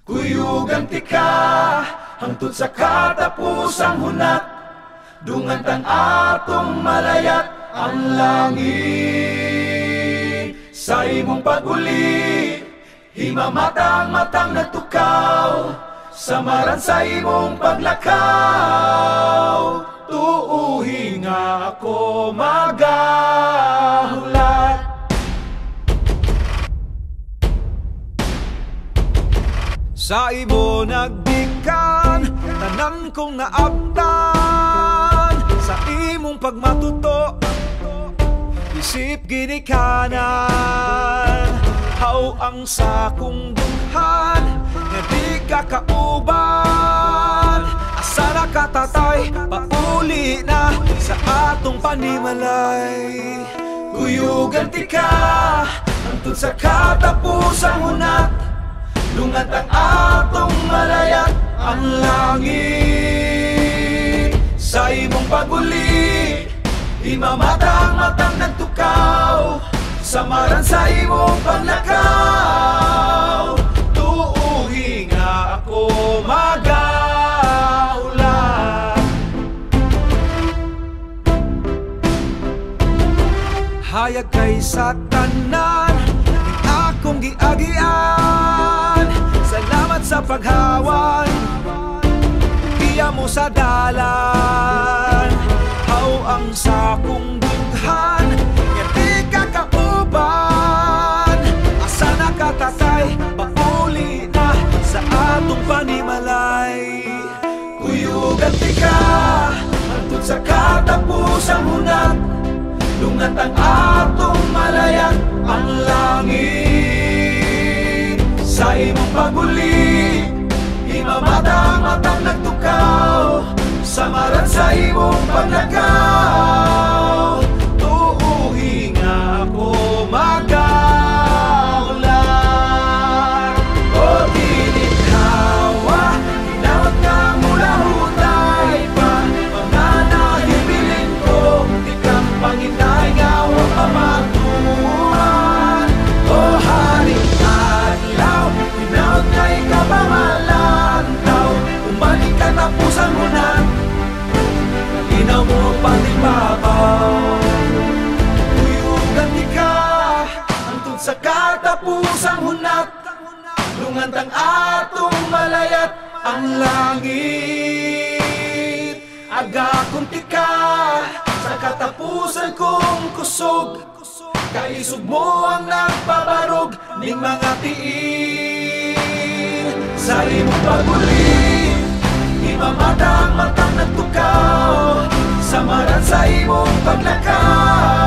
Kuyugan ti ka hangtod sa katapusang hunat, dungan tang atong malayat ang langit. Sa imong pag-uli, himamatang-matang nagtukaw, samaran sa imong paglakaw. Tuuhi nga ako magahulat. Sa imo nagdikan, tanan kong naabtan. Sa imong pagmatuto, isip ginikanan. Haw ang sakong dughan, nga di ka kauban. Asa na katatay, pauli na sa atong panimalay. Kuyugan ti ka hangtod sa katapusang hunat, lungat ang atong malayat ang langit. Sa imong pag-uli, himamatang-matang nagtukaw, samaran sa imong paglakaw. Tuuhi nga ako magahulat. Hayag kay sa tanan, akong giagian. Salamat sa paghawan, iya mo sa dalan. Haw ang sakong dughan, nga di ka kauban. Asa na katatay, pauli na sa atong panimalay. Kuyugan ti ka hangtod sa katapusang hunat, lungat ang atong malayat ang langit. Sa imong pag-uli, himamatang-matang nagtukaw, samaran sa imong paglakaw. Tuuhi nga ako magahulat. O ginikawa, hinawat nga mula hutay pa, mga nahibilin ko, di kang pangitay nga wang pamatuhan. O haring adlaw, hinawat nga ikapamalantaw, umalik ka tapusang hunat, linaw mo pati babaw. Kuyugan ti ka hangtod sa katapusang hunat, lungan tang atong malayat ang langit. Agakon ti ka sa katapusan kong kusog, kaisog mo ang nagpabarog ning mga tiin. Sa imong pag-uli, himamatang-matang nagtukaw, samaran sa imong paglakaw.